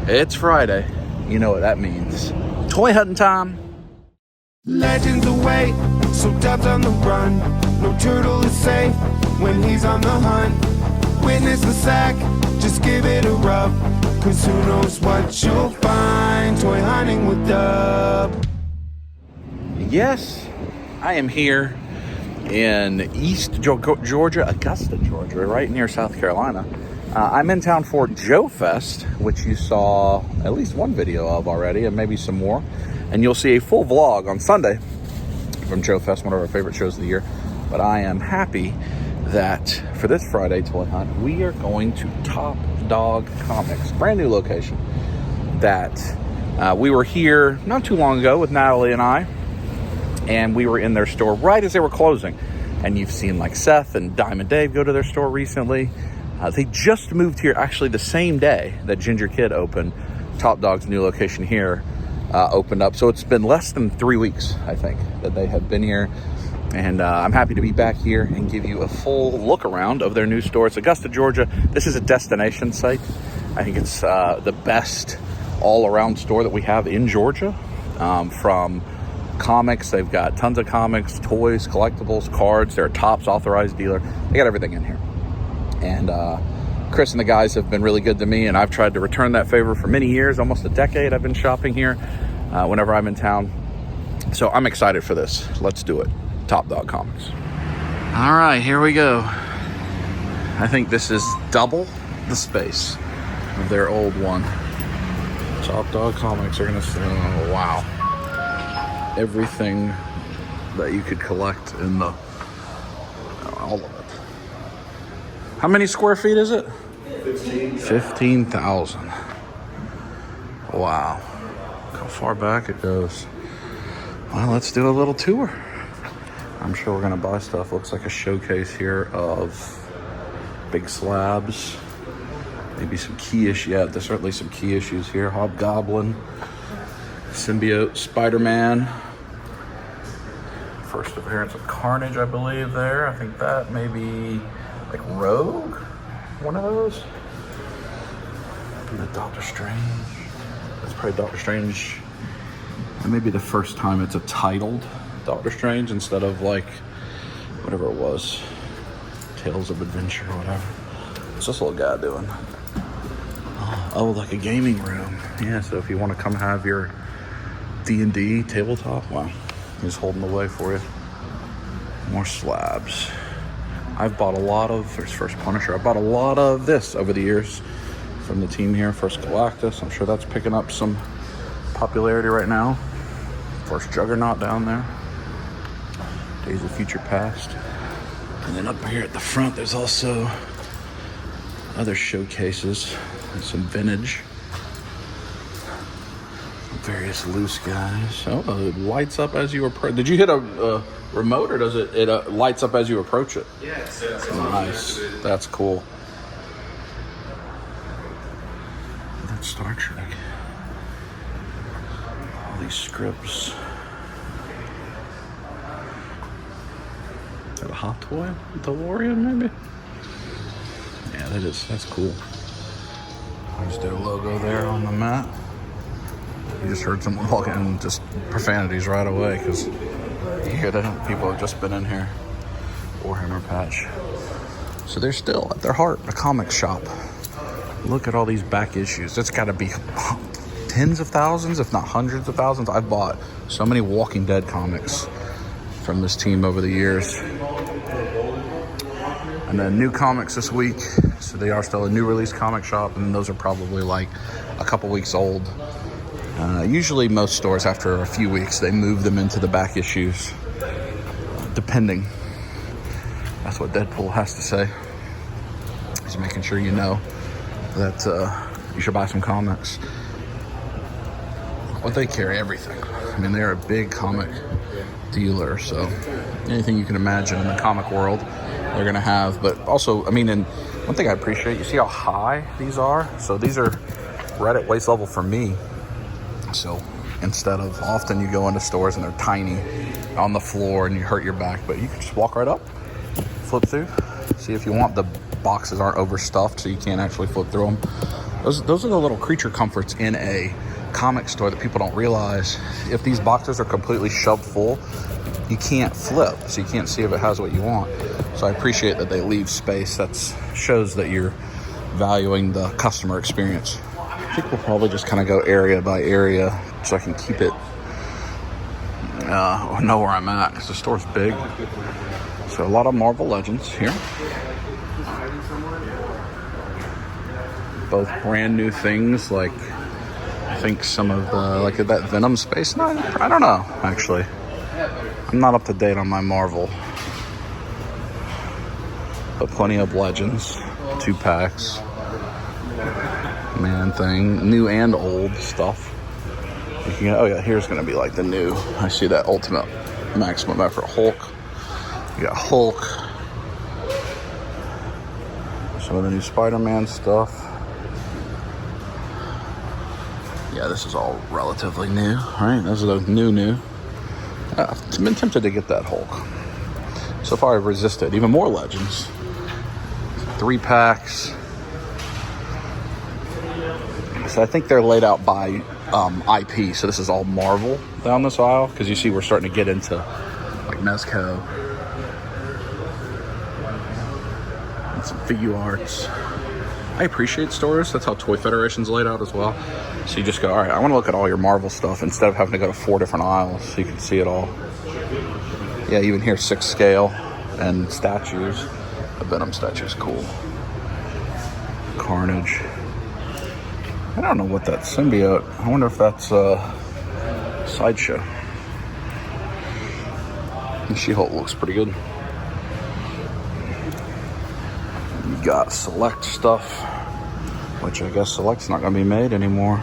It's Friday. You know what that means. Toy hunting time. Legends await, so Dubs on the run. No turtle is safe when he's on the hunt. Witness the sack, just give it a rub. Cause who knows what you'll find. Toy hunting with Dub. Yes, I am here in East Georgia, Augusta, Georgia, right near South Carolina. I'm in town for Joe Fest, which you saw at least one video of already, and maybe some more. And you'll see a full vlog on Sunday from Joe Fest, one of our favorite shows of the year. But I am happy that for this Friday toy hunt, we are going to Top Dog Comics, brand new location that we were here not too long ago with Natalie and I, and we were in their store right as they were closing. And you've seen like Seth and Diamond Dave go to their store recently. They just moved here actually the same day that Ginger Kid opened. Top Dog's new location here opened up. So it's been less than 3 weeks, I think, that they have been here. And I'm happy to be back here and give you a full look around of their new store. It's Augusta, Georgia. This is a destination site. I think it's the best all-around store that we have in Georgia. From comics, they've got tons of comics, toys, collectibles, cards. They're a Topps authorized dealer. They got everything in here. And Chris and the guys have been really good to me, and I've tried to return that favor for many years, almost a decade. I've been shopping here whenever I'm in town. So I'm excited for this. Let's do it. Top Dog Comics. All right, here we go. I think this is double the space of their old one. Top Dog Comics are gonna say, oh, wow. Everything that you could collect in the, all of it. How many square feet is it? 15,000. Wow. How far back it goes. Well, let's do a little tour. I'm sure we're gonna buy stuff. Looks like a showcase here of big slabs. Maybe some key issues. Yeah, there's certainly some key issues here. Hobgoblin, Symbiote, Spider-Man. First appearance of Carnage, I believe there. I think that may be like Rogue, one of those. And the Doctor Strange. That's probably Doctor Strange. It may be the first time it's a titled Doctor Strange instead of like whatever it was, Tales of Adventure or whatever. What's this little guy doing? Oh, like a gaming room. Yeah, so if you want to come have your D&D tabletop, wow, he's holding the way for you. More slabs. I've bought a lot of, there's First Punisher, I bought a lot of this over the years from the team here. First Galactus, I'm sure that's picking up some popularity right now. First Juggernaut down there. Days of Future Past. And then up here at the front, there's also other showcases. There's some vintage. Various loose guys. Oh, it lights up as you approach. Did you hit a remote, or does it lights up as you approach it? Yeah, it's nice. That's cool. That's Star Trek. All these scripts. Is that a Hot Toy? DeLorean, maybe? Yeah, that is. That's cool. There's their logo there on the mat. You just heard someone walk in, just profanities right away, because you hear that people have just been in here. Warhammer patch. So they're still, at their heart, a comic shop. Look at all these back issues. That's got to be tens of thousands, if not hundreds of thousands. I've bought so many Walking Dead comics from this team over the years. And then new comics this week. So they are still a new release comic shop, and those are probably like a couple weeks old. Usually most stores, after a few weeks, they move them into the back issues, depending. That's what Deadpool has to say. He's making sure you know that you should buy some comics. Well, they carry everything. I mean, they're a big comic dealer, so anything you can imagine in the comic world, they're going to have. But also, I mean, and one thing I appreciate, you see how high these are? So these are right at waist level for me. So instead of, often you go into stores and they're tiny on the floor and you hurt your back, but you can just walk right up, flip through, see if you want. The boxes aren't overstuffed, so you can't actually flip through them. Those are the little creature comforts in a comic store that people don't realize. If these boxes are completely shoved full, you can't flip, so you can't see if it has what you want. So I appreciate that they leave space. That shows that you're valuing the customer experience. I think we'll probably just kind of go area by area so I can keep it, know where I'm at, because the store's big. So a lot of Marvel Legends here. Both brand new things, like I think some of the, like that Venom Space Knight. I don't know, actually. I'm not up to date on my Marvel. But plenty of Legends, 2 packs. Man Thing, new and old stuff. You can, oh yeah, here's gonna be like the new. I see that Ultimate Maximum Effort Hulk. You got Hulk. Some of the new Spider-Man stuff. Yeah, this is all relatively new, right? Those are the new. I've been tempted to get that Hulk. So far, I've resisted. Even more Legends. 3 packs. So I think they're laid out by IP. So this is all Marvel down this aisle, because you see we're starting to get into like Mezco and some figure arts. I appreciate stores. That's how Toy Federation's laid out as well. So you just go, all right, I want to look at all your Marvel stuff instead of having to go to 4 different aisles so you can see it all. Yeah, even here, 6 scale and statues. The Venom statue's cool. Carnage. I don't know what that symbiote. I wonder if that's Sideshow. And She-Hulk looks pretty good. You got Select stuff, which I guess Select's not going to be made anymore.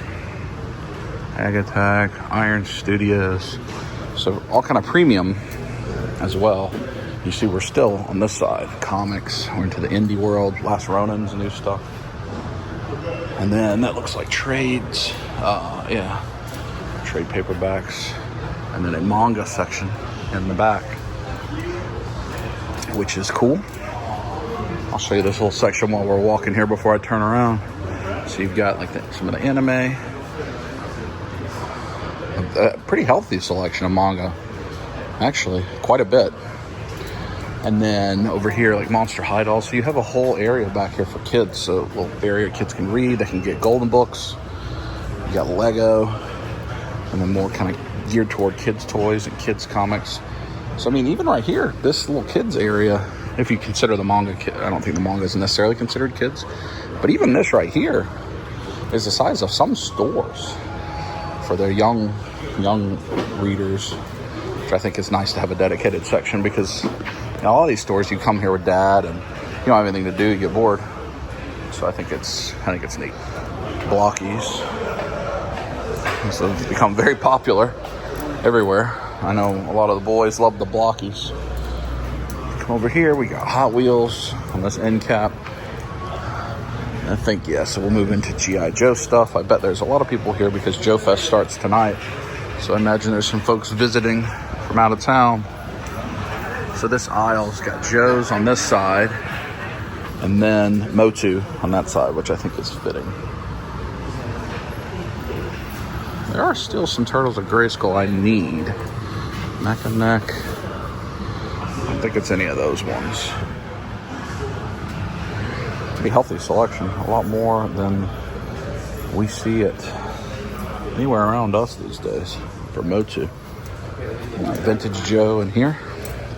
Ag Attack, Iron Studios. So all kind of premium as well. You see we're still on this side. Comics, we're into the indie world. Last Ronin's new stuff. And then that looks like trades. Yeah, trade paperbacks. And then a manga section in the back, which is cool. I'll show you this whole section while we're walking here before I turn around. So you've got like some of the anime. A pretty healthy selection of manga. Actually, quite a bit. And then over here, like Monster High Dolls. So you have a whole area back here for kids. So a little area kids can read. They can get golden books. You got Lego. And then more kind of geared toward kids' toys and kids' comics. So, I mean, even right here, this little kids area, if you consider the manga, I don't think the manga is necessarily considered kids. But even this right here is the size of some stores for their young readers, which I think is nice to have a dedicated section, because you know, all these stores, you come here with dad and you don't have anything to do, you get bored. So I think it's neat. Blockies. So it's become very popular everywhere. I know a lot of the boys love the Blockies. Come over here, we got Hot Wheels on this end cap. I think, yeah, so we'll move into G.I. Joe stuff. I bet there's a lot of people here because Joe Fest starts tonight. So I imagine there's some folks visiting from out of town. So this aisle's got Joe's on this side, and then Motu on that side, which I think is fitting. There are still some Turtles of Grayskull I need. Neck and Neck. I don't think it's any of those ones. Pretty healthy selection. A lot more than we see it anywhere around us these days for Motu. Vintage Joe in here.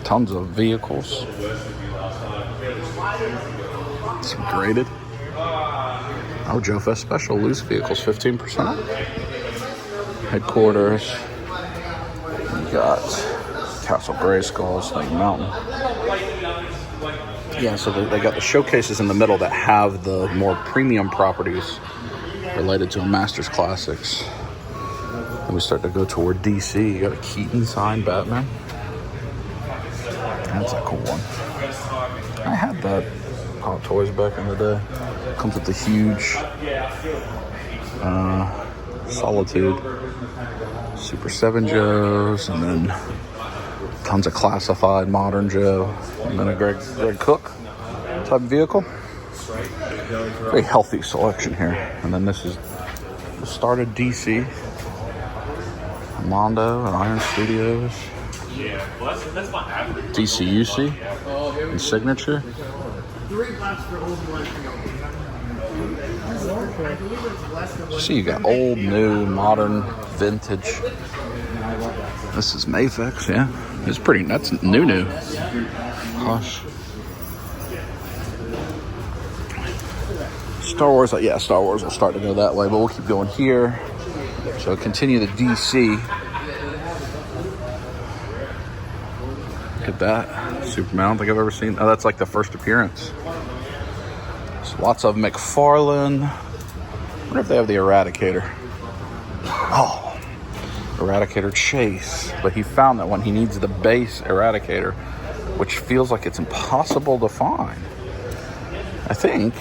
Tons of vehicles. Some graded. Oh, Joe Fest special. Loose vehicles 15%. Headquarters. We got Castle Grayskull, Snake Mountain. Yeah, so they got the showcases in the middle that have the more premium properties related to Masters Classics. And we start to go toward DC. You got a Keaton signed Batman. That's a cool one. I had that Hot Toys back in the day. Comes with the huge Solitude, Super 7 Joes, and then tons of classified Modern Joe, and then a Greg Cook type vehicle. Very healthy selection here. And then this is the start of DC. Mondo and Iron Studios. DCUC and Signature. So you got old, new, modern, vintage. This is Mafex, yeah. It's pretty, that's new. Hush. Star Wars, yeah, Star Wars will start to go that way, but we'll keep going here. So continue the DC. Look at that. Superman, I don't think I've ever seen. Oh, that's like the first appearance. So lots of McFarlane. I wonder if they have the Eradicator. Oh, Eradicator Chase. But he found that one. He needs the base Eradicator, which feels like it's impossible to find. I think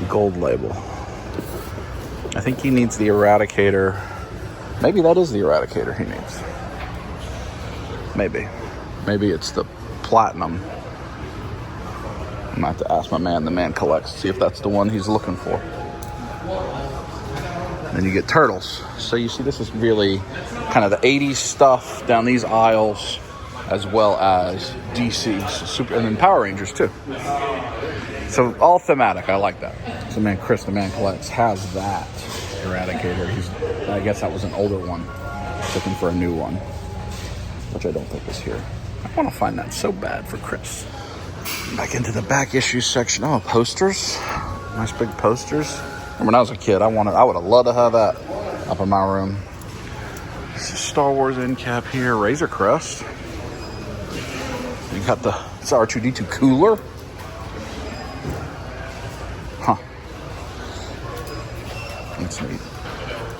gold label. I think he needs the Eradicator. Maybe that is the Eradicator he needs. Maybe it's the platinum. I'm gonna have to ask my man. The man collects. See if that's the one he's looking for. Then you get Turtles. So you see, this is really kind of the 80s stuff down these aisles, as well as DC, super, and then Power Rangers too. So all thematic. I like that. So man, Chris, the man collects, has that Eradicator. I guess that was an older one. Looking for a new one, which I don't think is here. I want to find that so bad for Chris. Back into the back issues section. Oh, posters. Nice big posters. And when I was a kid, I would have loved to have that up in my room. This is Star Wars end cap here. Razor Crest. You got it's R2-D2 cooler. Huh. That's neat.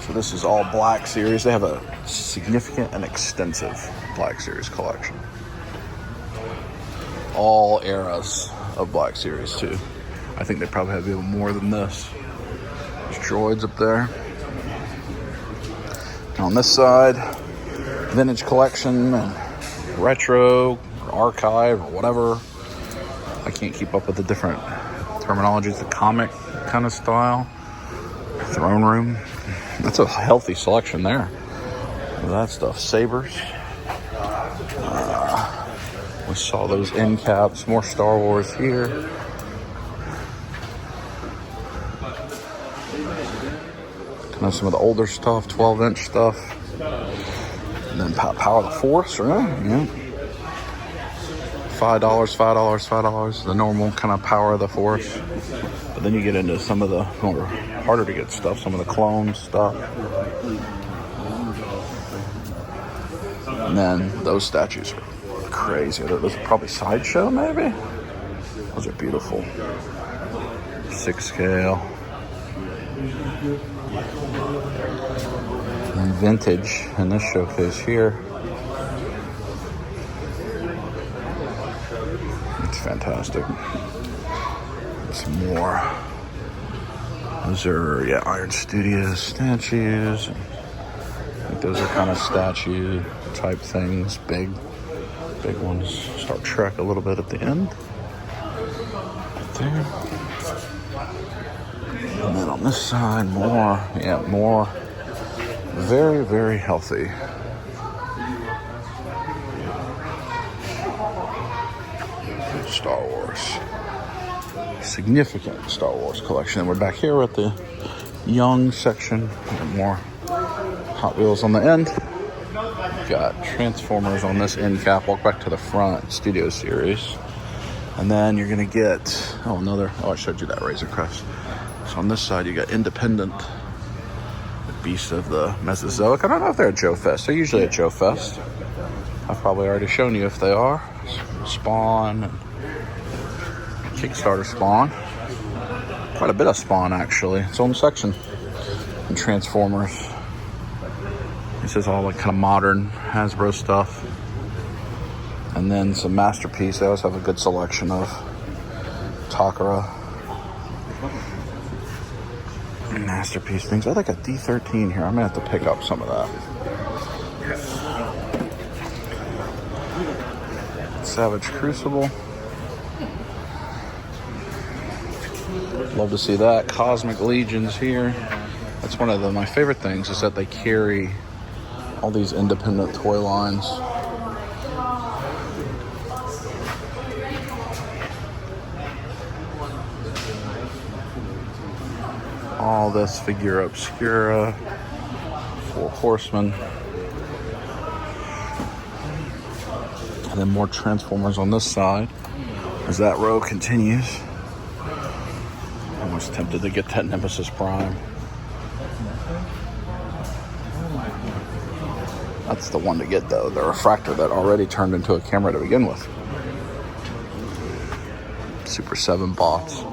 So this is all Black Series. They have a significant and extensive Black Series collection. All eras of Black Series too. I think they probably have even more than this. There's droids up there. And on this side, vintage collection and retro or archive or whatever. I can't keep up with the different terminologies. The comic kind of style. Throne room. That's a healthy selection there. That stuff. Sabers. We saw those end caps. More Star Wars here. Kind of some of the older stuff, 12-inch stuff. And then Power of the Force, right? Yeah. $5. The normal kind of Power of the Force. But then you get into some of the more harder to get stuff, some of the clone stuff. And then those statues are crazy. Those are probably Sideshow, maybe? Those are beautiful. 6 scale. And vintage in this showcase here. It's fantastic. Some more. Those are, yeah, Iron Studios statues. I think those are kind of statue type things. Big ones. Star Trek a little bit at the end. Right there. And then on this side, more. Very, very healthy. Star Wars. Significant Star Wars collection. And we're back here at the young section. More Hot Wheels on the end. Got Transformers on this end cap. Walk back to the front. Studio Series. And then you're going to get, I showed you that Razor Crest. So on this side, you got Independent. The Beast of the Mesozoic. I don't know if they're at Joe Fest. They're usually at Joe Fest. I've probably already shown you if they are. Spawn. Kickstarter Spawn. Quite a bit of Spawn, actually. Its own section. And Transformers. This is all like kind of modern Hasbro stuff. And then some Masterpiece. They always have a good selection of Takara. Masterpiece things. I think a D13 here. I'm going to have to pick up some of that. Savage Crucible. Love to see that. Cosmic Legions here. That's one of my favorite things is that they carry all these independent toy lines. All this figure obscura, Four Horsemen, and then more Transformers on this side as that row continues. Almost tempted to get that Nemesis Prime. That's the one to get though, the refractor that already turned into a camera to begin with. Super 7 bots.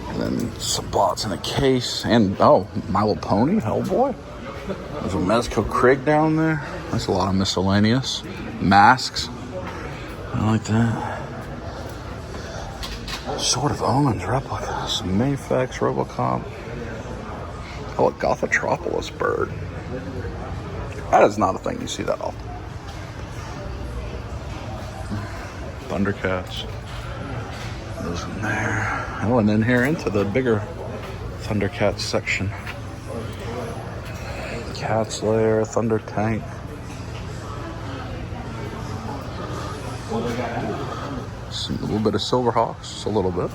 And then some bots in a case. And, oh, My Little Pony, Hellboy. There's a Mezco Craig down there. That's a lot of miscellaneous. Masks. I like that. Sword of Omens replica. Some Mayfex, Robocop. Oh, a Gothotropolis bird. That is not a thing you see that often. Thundercats. Those in there. Oh, and then here into the bigger Thundercats section. Cat's Lair, Thunder Tank. Some, a little bit of Silverhawks, just a little bit.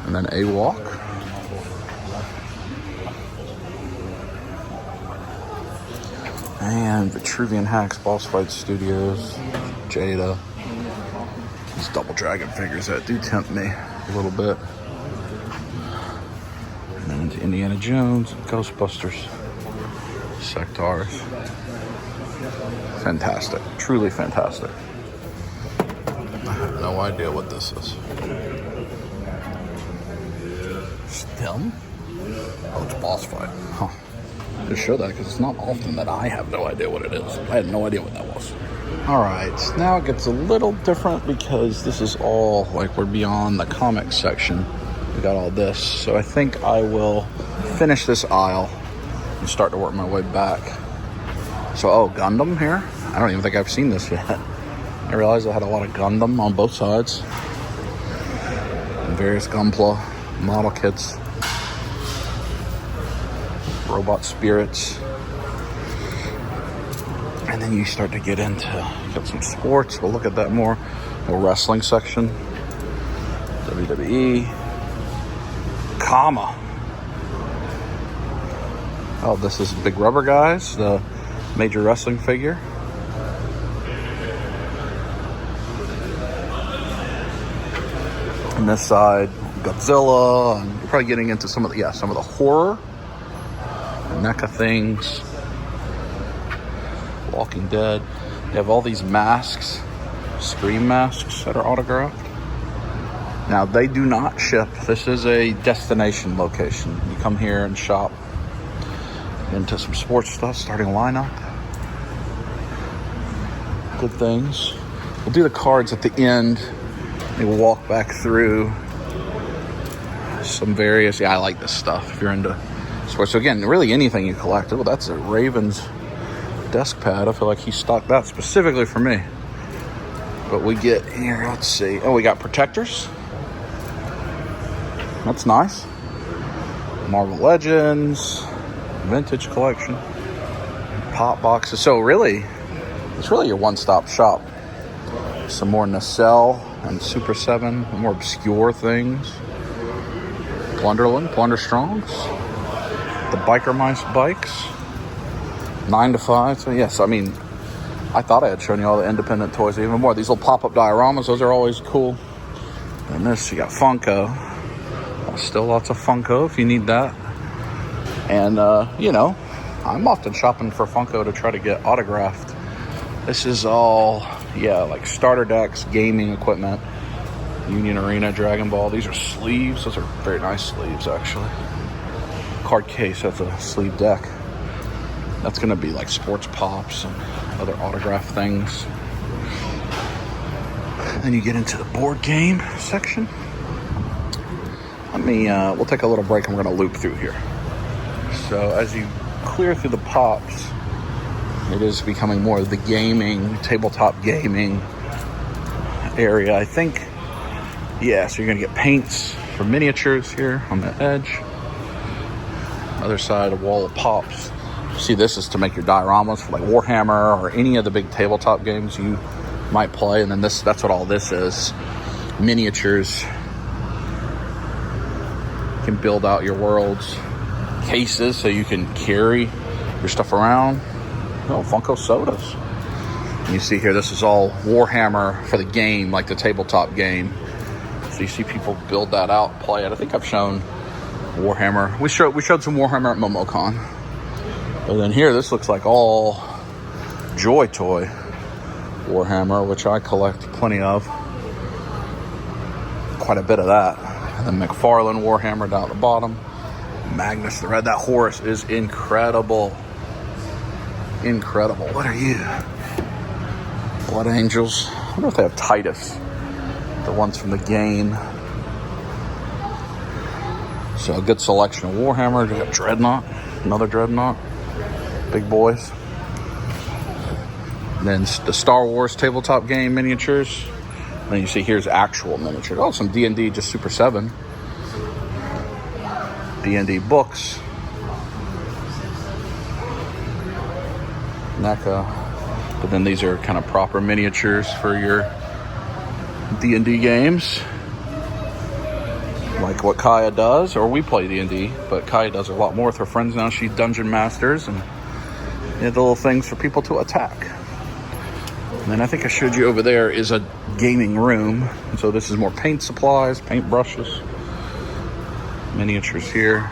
And then A-Walk. And Vitruvian Hacks, Boss Fight Studios, Jada. These Double Dragon figures that do tempt me a little bit. And then into Indiana Jones, Ghostbusters, Sectars. Fantastic, truly fantastic. I have no idea what this is. Stem? Oh, it's Boss Fight. Huh. Just show that because it's not often that I have no idea what it is. I had no idea what that was. All right, now it gets a little different because this is all like we're beyond the comics section. We got all this, so I think I will finish this aisle and start to work my way back. So, oh, Gundam here. I don't even think I've seen this yet. I realized I had a lot of Gundam on both sides. And various Gunpla model kits. Robot spirits. And then you start to get into, got some sports. We'll look at that more. The wrestling section. WWE. Kama. Oh, this is Big Rubber Guys, the major wrestling figure. On this side, Godzilla. And you're probably getting into some of the, some of the horror. NECA things. Walking Dead. They have all these masks, Scream masks that are autographed. Now, they do not ship. This is a destination location. You come here and shop. Into some sports stuff, starting lineup. Good things. We'll do the cards at the end. We'll walk back through some various, I like this stuff if you're into sports. So again, really anything you collect. Oh, that's a Ravens desk pad. I feel like he stocked that specifically for me. But we get here, let's see. Oh, we got protectors. That's nice. Marvel Legends, vintage collection, pop boxes. So really, it's really your one-stop shop. Some more Nacelle and Super 7, more obscure things. Plunderland, Plunderstrongs, the Biker Mice bikes. 9 to 5. So yes, I mean, I thought I had shown you all the independent toys even more. These little pop-up dioramas, those are always cool. And this, you got Funko. Still lots of Funko if you need that. And, you know, I'm often shopping for Funko to try to get autographed. This is all, like starter decks, gaming equipment. Union Arena, Dragon Ball. These are sleeves. Those are very nice sleeves, actually. Card case, that's a sleeve deck. That's going to be like sports pops and other autograph things. Then you get into the board game section. Let me, we'll take a little break and we're going to loop through here. So as you clear through the pops, it is becoming more of the gaming, tabletop gaming area. I think, so you're going to get paints, for miniatures here on the edge. Other side, a wall of pops. See, this is to make your dioramas for like Warhammer or any of the big tabletop games you might play. And then that's what all this is. Miniatures. You can build out your worlds. Cases so you can carry your stuff around. Oh, Funko sodas. And you see here, this is all Warhammer for the game, like the tabletop game. So you see people build that out, play it. I think I've shown Warhammer. We showed some Warhammer at MomoCon. But then here, this looks like all Joy Toy Warhammer, which I collect plenty of. Quite a bit of that. And then McFarlane Warhammer down at the bottom. Magnus the Red. That horse is incredible. Incredible. What are you? Blood Angels. I wonder if they have Titus. The ones from the game. So a good selection of Warhammer. We got Dreadnought. Another Dreadnought. Big boys. And then the Star Wars tabletop game miniatures. And then you see here's actual miniatures. Oh, some D&D, just Super 7. D&D books. NECA. But then these are kind of proper miniatures for your D&D games. Like what Kaya does, or we play D&D, but Kaya does a lot more with her friends now. She dungeon masters and the little things for people to attack. And then I think I showed you over there is a gaming room. And so this is more paint supplies, paint brushes, miniatures here.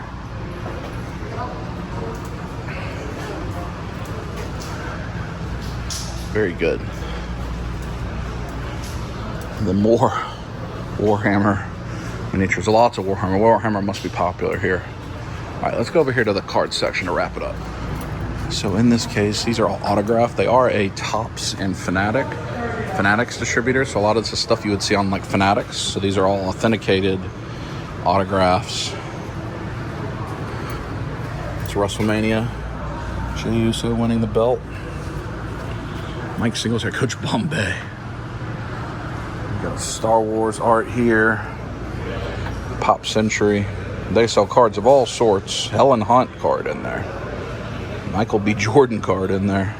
Very good. And then more Warhammer miniatures. Lots of Warhammer. Warhammer must be popular here. All right, let's go over here to the card section to wrap it up. So in this case, these are all autographed. They are a Topps and Fanatics distributor. So a lot of this stuff you would see on like Fanatics. So these are all authenticated autographs. It's WrestleMania. Jey Uso winning the belt. Mike Singletary, Coach Bombay. We got Star Wars art here. Pop Century. They sell cards of all sorts. Helen Hunt card in there. Michael B. Jordan card in there.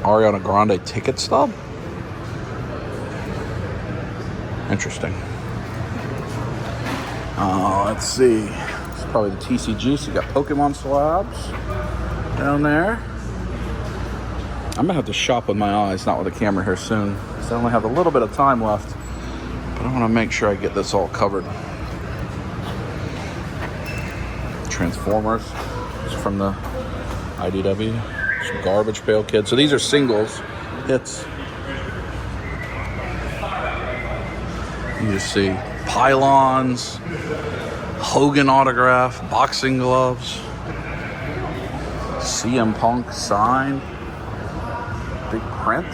Ariana Grande ticket stub? Interesting. Let's see. It's probably the TCG. So you got Pokemon slabs down there. I'm gonna have to shop with my eyes, not with a camera here soon, because I only have a little bit of time left. But I want to make sure I get this all covered. Transformers. It's from the IDW. Some Garbage Pail Kids. So these are singles hits. You just see pylons, Hogan autograph, boxing gloves, CM Punk sign, big print.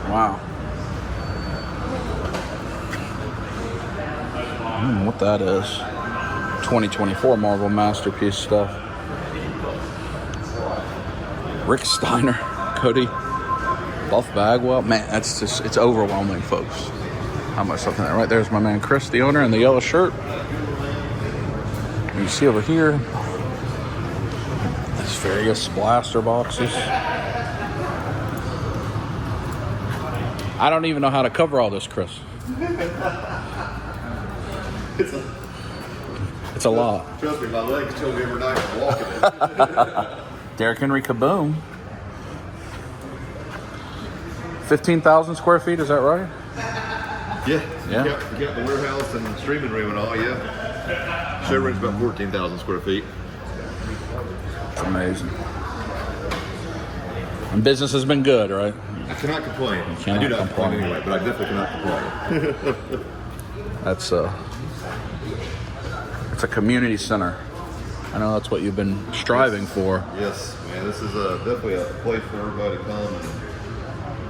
Wow. I don't know what that is. 2024 Marvel Masterpiece stuff. Rick Steiner, Cody, Buff Bagwell. Man, that's just, it's overwhelming, folks. How much stuff in there? Right there's my man Chris, the owner, in the yellow shirt. And you see over here, these various blaster boxes. I don't even know how to cover all this, Chris. It's a lot. Trust me, my legs told me every night I'm walking it. Derrick Henry Kaboom. 15,000 square feet, is that right? Yeah. Yeah. You got the warehouse and streaming room and all, yeah. Showroom's about 14,000 square feet. It's amazing. And business has been good, right? I cannot complain. Cannot I do not complain. complain anyway, but I definitely cannot complain. That's it's a community center. I know that's what you've been striving for. Yes, man, this is definitely a place for everybody to come and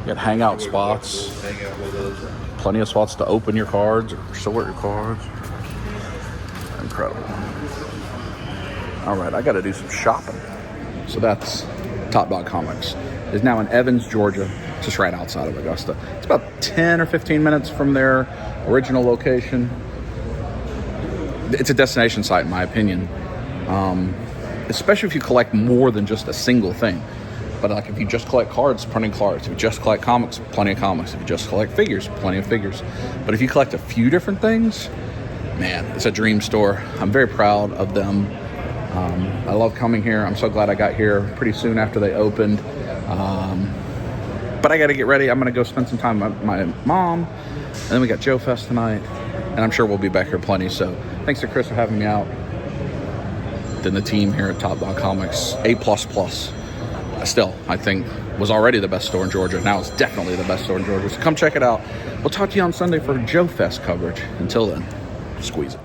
You got hangout spots. hang out with us. Plenty of spots to open your cards or sort your cards. Incredible. All right, I got to do some shopping. So that's Top Dog Comics. is now in Evans, Georgia, just right outside of Augusta. It's about 10 or 15 minutes from their original location. It's a destination site, in my opinion, especially if you collect more than just a single thing. But like if you just collect cards, plenty of cards. If you just collect comics, plenty of comics. If you just collect figures, plenty of figures. But if you collect a few different things, man, it's a dream store. I'm very proud of them. I love coming here. I'm so glad I got here pretty soon after they opened. But I got to get ready. I'm going to go spend some time with my mom. And then we got Joe Fest tonight. And I'm sure we'll be back here plenty. So thanks to Chris for having me out. Then the team here at Top Dog Comics, A++. Still, I think, was already the best store in Georgia. Now it's definitely the best store in Georgia. So come check it out. We'll talk to you on Sunday for Joe Fest coverage. Until then, squeeze it.